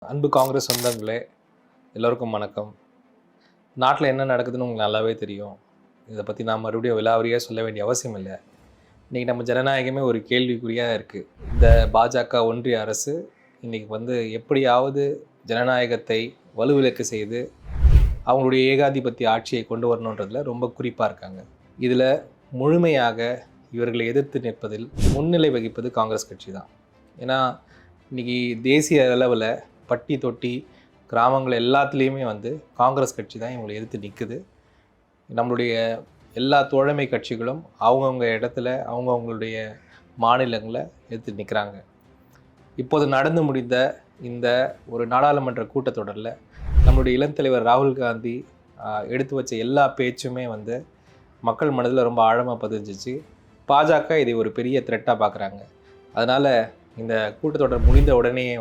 அன்பு காங்கிரஸ் சொந்தங்களே, எல்லோருக்கும் வணக்கம். நாட்டில் என்ன நடக்குதுன்னு உங்களுக்கு நல்லாவே தெரியும். இதை பற்றி நான் மறுபடியும் விலாவரியாக சொல்ல வேண்டிய அவசியம் இல்லை. இன்றைக்கி நம்ம ஜனநாயகமே ஒரு கேள்விக்குறியாக இருக்குது. இந்த பாஜக ஒன்றிய அரசு இன்றைக்கி எப்படியாவது ஜனநாயகத்தை வலுவிழக்க செய்து அவங்களுடைய ஏகாதிபத்திய ஆட்சியை கொண்டு வரணுன்றதில் ரொம்ப குறிப்பாக இருக்காங்க. இதில் முழுமையாக இவர்களை எதிர்த்து நிற்பதில் முன்னிலை வகிப்பது காங்கிரஸ் கட்சி தான். ஏன்னா இன்றைக்கி தேசிய அளவில் பட்டி தொட்டி கிராமங்கள் எல்லாத்துலேயுமே காங்கிரஸ் கட்சி தான் இவங்களை எதிர்த்து நிற்குது. நம்மளுடைய எல்லா தோழமை கட்சிகளும் அவங்கவுங்க இடத்துல அவங்கவுங்களுடைய மாநிலங்களை எதிர்த்து நிற்கிறாங்க. இப்போது நடந்து முடிந்த இந்த ஒரு நாடாளுமன்ற கூட்டத்தொடரில் நம்மளுடைய இளந்தலைவர் ராகுல் காந்தி எடுத்து வச்ச எல்லா பேச்சுமே மக்கள் மனதில் ரொம்ப ஆழமாக பதிஞ்சிச்சு. பாஜக இதை ஒரு பெரிய த்ரெட்டாக பார்க்குறாங்க. அதனால் இந்த கூட்டத்தொடர் முடிந்த உடனேயே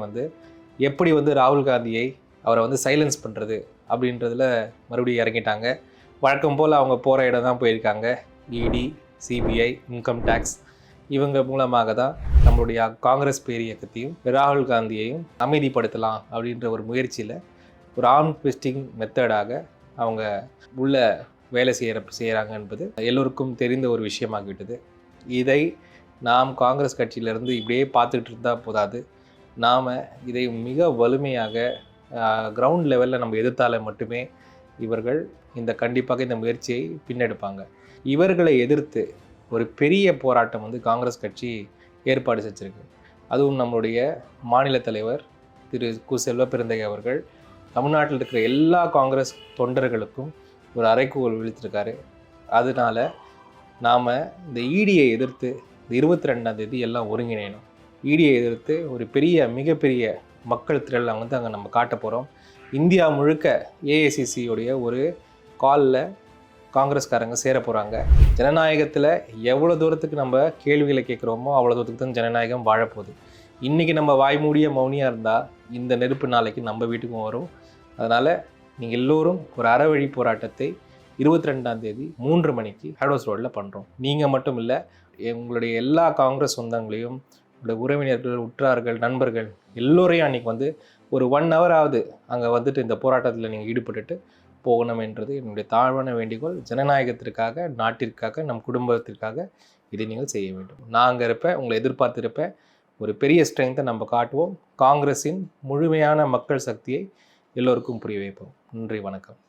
எப்படி ராகுல் காந்தியை அவரை சைலன்ஸ் பண்ணுறது அப்படின்றதில் மறுபடியும் இறங்கிட்டாங்க. வழக்கம் போல் அவங்க போகிற இடம் தான் போயிருக்காங்க. இடி, சிபிஐ, இன்கம் டேக்ஸ் இவங்க மூலமாக தான் நம்மளுடைய காங்கிரஸ் பேரியக்கத்தையும் ராகுல் காந்தியையும் அமைதிப்படுத்தலாம் அப்படின்ற ஒரு முயற்சியில் ஒரு ஆர்ம் ட்விஸ்டிங் மெத்தடாக அவங்க உள்ள வேலை செய்கிறாங்க என்பது எல்லோருக்கும் தெரிந்த ஒரு விஷயமாகிவிட்டது. இதை நாம் காங்கிரஸ் கட்சியிலேருந்து இப்படியே பார்த்துக்கிட்டு இருந்தால் போதாது. நாம் இதை மிக வலிமையாக கிரவுண்ட் லெவலில் நம்ம எதிர்த்தாலே மட்டுமே இவர்கள் கண்டிப்பாக இந்த முயற்சியை பின்னெடுப்பாங்க. இவர்களை எதிர்த்து ஒரு பெரிய போராட்டம் காங்கிரஸ் கட்சி ஏற்பாடு செஞ்சுருக்கு. அதுவும் நம்மளுடைய மாநில தலைவர் திரு கு. செல்வப்பிரந்தை அவர்கள் தமிழ்நாட்டில் இருக்கிற எல்லா காங்கிரஸ் தொண்டர்களுக்கும் ஒரு அறைகூவல் விழித்திருக்காரு. அதனால் நாம் இந்த ஈடியை எதிர்த்து இந்த 22ஆம் தேதி எல்லாம் ஒருங்கிணையணும். ஈடியை எதிர்த்து ஒரு மிகப்பெரிய மக்கள் திரளை அங்கே நம்ம காட்ட போகிறோம். இந்தியா முழுக்க ஏஐசிசியோடைய ஒரு காலில் காங்கிரஸ்காரங்க சேர போகிறாங்க. ஜனநாயகத்தில் எவ்வளோ தூரத்துக்கு நம்ம கேள்விகளை கேட்குறோமோ அவ்வளோ தூரத்துக்கு தான் ஜனநாயகம் வாழப்போகுது. இன்றைக்கி நம்ம வாய்மூடிய மௌனியாக இருந்தால் இந்த நெருப்பு நாளைக்கு நம்ம வீட்டுக்கும் வரும். அதனால் நீங்கள் எல்லோரும் ஒரு அறவழி போராட்டத்தை 22ஆம் தேதி 3 மணிக்கு ஹெட் ஹவுஸ் ரோடில் பண்ணுறோம். நீங்கள் மட்டும் இல்லை, உங்களுடைய எல்லா காங்கிரஸ் சொந்தங்களையும், உங்களுடைய உறவினர்கள், உற்றார்கள், நண்பர்கள் எல்லோரையும் அன்றைக்கி ஒரு 1 ஹவராவது அங்கே இந்த போராட்டத்தில் நீங்கள் ஈடுபட்டுட்டு போகணும் என்றது என்னுடைய தாழ்வான வேண்டிகோள். ஜனநாயகத்திற்காக, நாட்டிற்காக, நம் குடும்பத்திற்காக இதை நீங்கள் செய்ய வேண்டும். நான் அங்கே இருப்பேன், உங்களை எதிர்பார்த்திருப்பேன். ஒரு பெரிய ஸ்ட்ரென்த்தை நம்ம காட்டுவோம். காங்கிரஸின் முழுமையான மக்கள் சக்தியை எல்லோருக்கும் புரிய வைப்போம். நன்றி, வணக்கம்.